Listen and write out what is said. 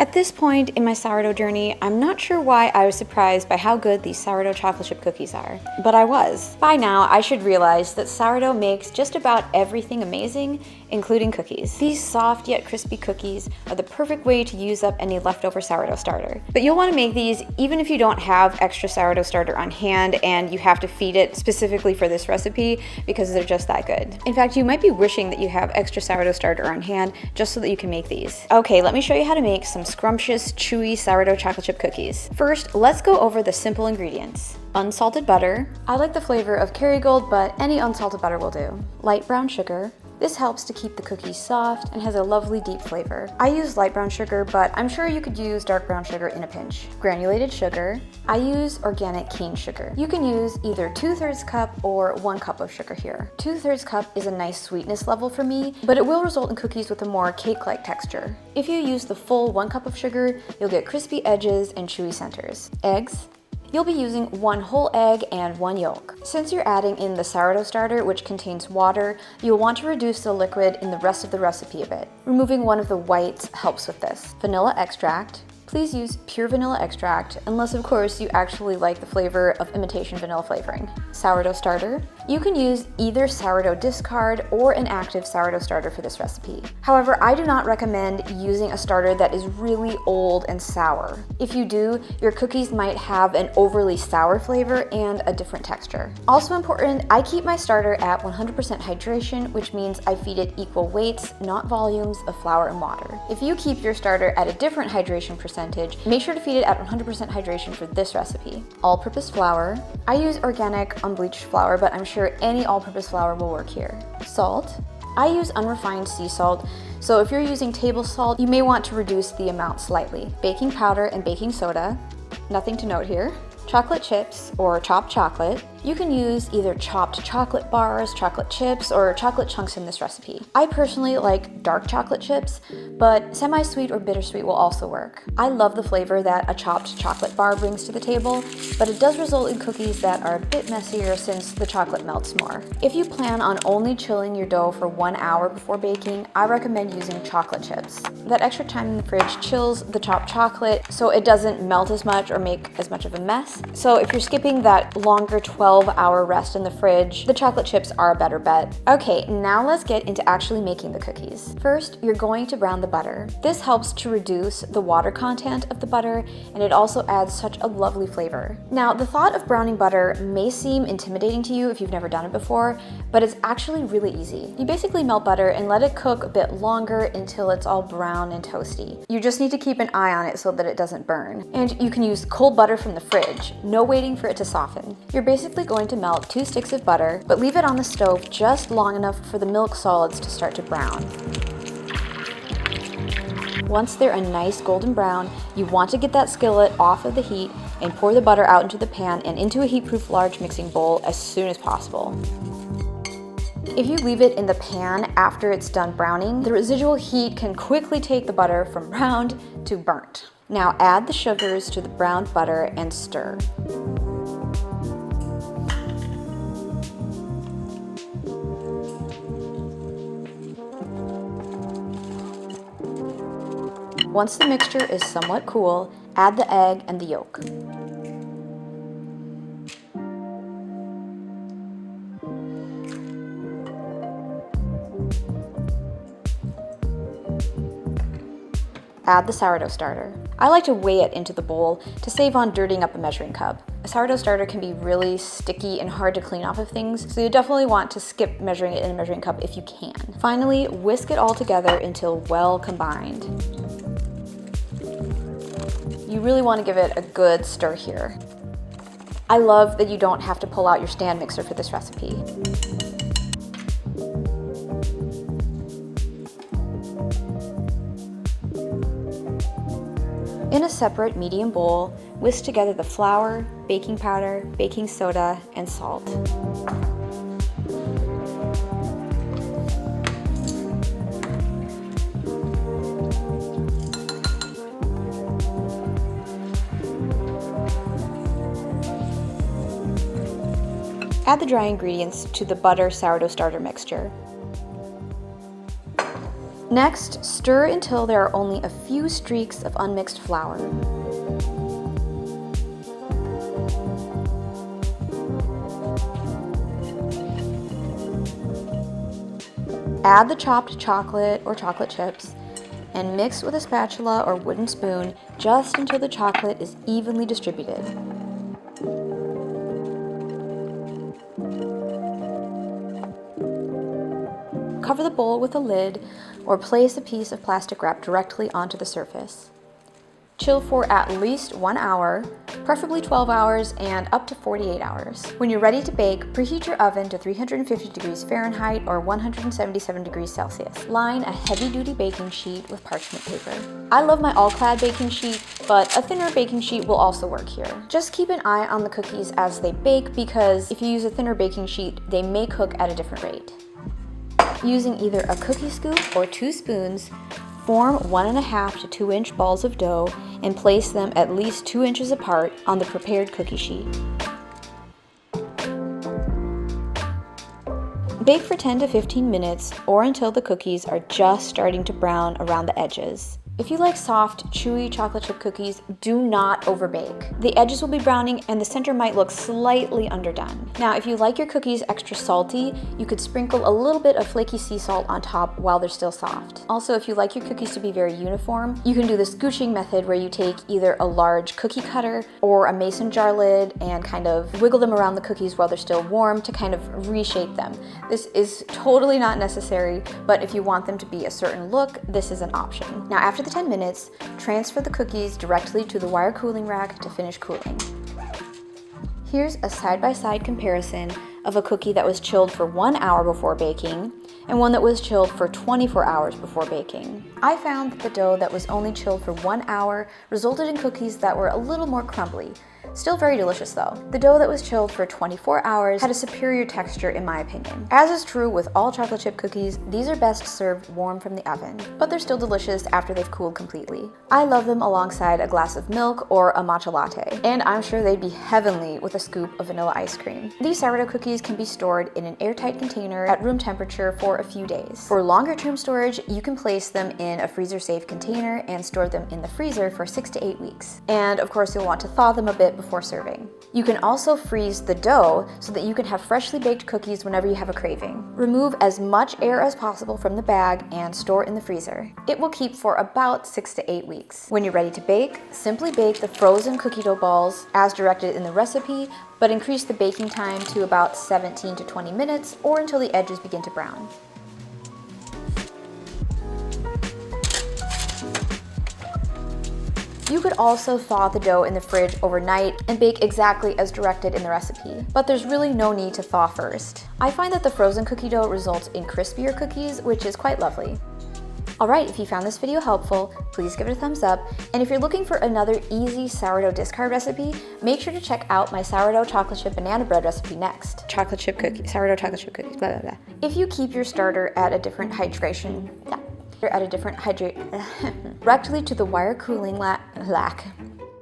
At this point in my sourdough journey, I'm not sure why I was surprised by how good these sourdough chocolate chip cookies are, but I was. By now, I should realize that sourdough makes just about everything amazing, including cookies. These soft yet crispy cookies are the perfect way to use up any leftover sourdough starter. But you'll want to make these even if you don't have extra sourdough starter on hand and you have to feed it specifically for this recipe because they're just that good. In fact, you might be wishing that you have extra sourdough starter on hand just so that you can make these. Okay, let me show you how to make some scrumptious, chewy sourdough chocolate chip cookies. First, let's go over the simple ingredients. Unsalted butter. I like the flavor of Kerrygold, but any unsalted butter will do. Light brown sugar. This helps to keep the cookies soft and has a lovely deep flavor. I use light brown sugar, but I'm sure you could use dark brown sugar in a pinch. Granulated sugar. I use organic cane sugar. You can use either 2/3 cup or 1 cup of sugar here. 2/3 cup is a nice sweetness level for me, but it will result in cookies with a more cake-like texture. If you use the full 1 cup of sugar, you'll get crispy edges and chewy centers. Eggs. You'll be using 1 whole egg and 1 yolk. Since you're adding in the sourdough starter, which contains water, you'll want to reduce the liquid in the rest of the recipe a bit. Removing one of the whites helps with this. Vanilla extract. Please use pure vanilla extract, unless of course you actually like the flavor of imitation vanilla flavoring. Sourdough starter. You can use either sourdough discard or an active sourdough starter for this recipe. However, I do not recommend using a starter that is really old and sour. If you do, your cookies might have an overly sour flavor and a different texture. Also important, I keep my starter at 100% hydration, which means I feed it equal weights, not volumes, of flour and water. If you keep your starter at a different hydration percentage, make sure to feed it at 100% hydration for this recipe. All-purpose flour. I use organic unbleached flour, but I'm sure any all-purpose flour will work here. Salt. I use unrefined sea salt, so if you're using table salt, you may want to reduce the amount slightly. Baking powder and baking soda. Nothing to note here. Chocolate chips or chopped chocolate. You can use either chopped chocolate bars, chocolate chips, or chocolate chunks in this recipe. I personally like dark chocolate chips, but semi-sweet or bittersweet will also work. I love the flavor that a chopped chocolate bar brings to the table, but it does result in cookies that are a bit messier since the chocolate melts more. If you plan on only chilling your dough for 1 hour before baking, I recommend using chocolate chips. That extra time in the fridge chills the chopped chocolate so it doesn't melt as much or make as much of a mess. So if you're skipping that longer 12-hour rest in the fridge, the chocolate chips are a better bet. Okay, now let's get into actually making the cookies. First, you're going to brown the butter. This helps to reduce the water content of the butter, and it also adds such a lovely flavor. Now, the thought of browning butter may seem intimidating to you if you've never done it before, but it's actually really easy. You basically melt butter and let it cook a bit longer until it's all brown and toasty. You just need to keep an eye on it so that it doesn't burn. And you can use cold butter from the fridge. No waiting for it to soften. You're basically going to melt 2 sticks of butter, but leave it on the stove just long enough for the milk solids to start to brown. Once they're a nice golden brown, you want to get that skillet off of the heat and pour the butter out into the pan and into a heat-proof large mixing bowl as soon as possible. If you leave it in the pan after it's done browning, the residual heat can quickly take the butter from browned to burnt. Now add the sugars to the browned butter and stir. Once the mixture is somewhat cool, add the egg and the yolk. Add the sourdough starter. I like to weigh it into the bowl to save on dirtying up a measuring cup. A sourdough starter can be really sticky and hard to clean off of things, so you definitely want to skip measuring it in a measuring cup if you can. Finally, whisk it all together until well combined. You really want to give it a good stir here. I love that you don't have to pull out your stand mixer for this recipe. In a separate medium bowl, whisk together the flour, baking powder, baking soda, and salt. Add the dry ingredients to the butter sourdough starter mixture. Next, stir until there are only a few streaks of unmixed flour. Add the chopped chocolate or chocolate chips and mix with a spatula or wooden spoon just until the chocolate is evenly distributed. Cover the bowl with a lid or place a piece of plastic wrap directly onto the surface. Chill for at least 1 hour, preferably 12 hours and up to 48 hours. When you're ready to bake, preheat your oven to 350 degrees Fahrenheit or 177 degrees Celsius. Line a heavy-duty baking sheet with parchment paper. I love my all-clad baking sheet, but a thinner baking sheet will also work here. Just keep an eye on the cookies as they bake because if you use a thinner baking sheet, they may cook at a different rate. Using either a cookie scoop or 2 spoons, form 1.5 to 2 inch balls of dough and place them at least 2 inches apart on the prepared cookie sheet. Bake for 10 to 15 minutes or until the cookies are just starting to brown around the edges. If you like soft, chewy chocolate chip cookies, do not overbake. The edges will be browning and the center might look slightly underdone. Now, if you like your cookies extra salty, you could sprinkle a little bit of flaky sea salt on top while they're still soft. Also, if you like your cookies to be very uniform, you can do the scooching method where you take either a large cookie cutter or a mason jar lid and kind of wiggle them around the cookies while they're still warm to kind of reshape them. This is totally not necessary, but if you want them to be a certain look, this is an option. Now, after the 10 minutes, transfer the cookies directly to the wire cooling rack to finish cooling. Here's a side-by-side comparison of a cookie that was chilled for 1 hour before baking and one that was chilled for 24 hours before baking. I found that the dough that was only chilled for 1 hour resulted in cookies that were a little more crumbly. Still very delicious though. The dough that was chilled for 24 hours had a superior texture in my opinion. As is true with all chocolate chip cookies, these are best served warm from the oven, but they're still delicious after they've cooled completely. I love them alongside a glass of milk or a matcha latte, and I'm sure they'd be heavenly with a scoop of vanilla ice cream. These sourdough cookies can be stored in an airtight container at room temperature for a few days. For longer term storage, you can place them in a freezer safe container and store them in the freezer for 6 to 8 weeks. And of course you'll want to thaw them a bit before serving. You can also freeze the dough so that you can have freshly baked cookies whenever you have a craving. Remove as much air as possible from the bag and store in the freezer. It will keep for about 6 to 8 weeks. When you're ready to bake, simply bake the frozen cookie dough balls as directed in the recipe, but increase the baking time to about 17 to 20 minutes or until the edges begin to brown. You could also thaw the dough in the fridge overnight and bake exactly as directed in the recipe, but there's really no need to thaw first. I find that the frozen cookie dough results in crispier cookies, which is quite lovely. Alright, if you found this video helpful, please give it a thumbs up, and if you're looking for another easy sourdough discard recipe, make sure to check out my sourdough chocolate chip banana bread recipe next. Chocolate chip cookies, sourdough chocolate chip cookies, blah blah blah. If you keep your starter at a different hydration, directly to the wire cooling rack.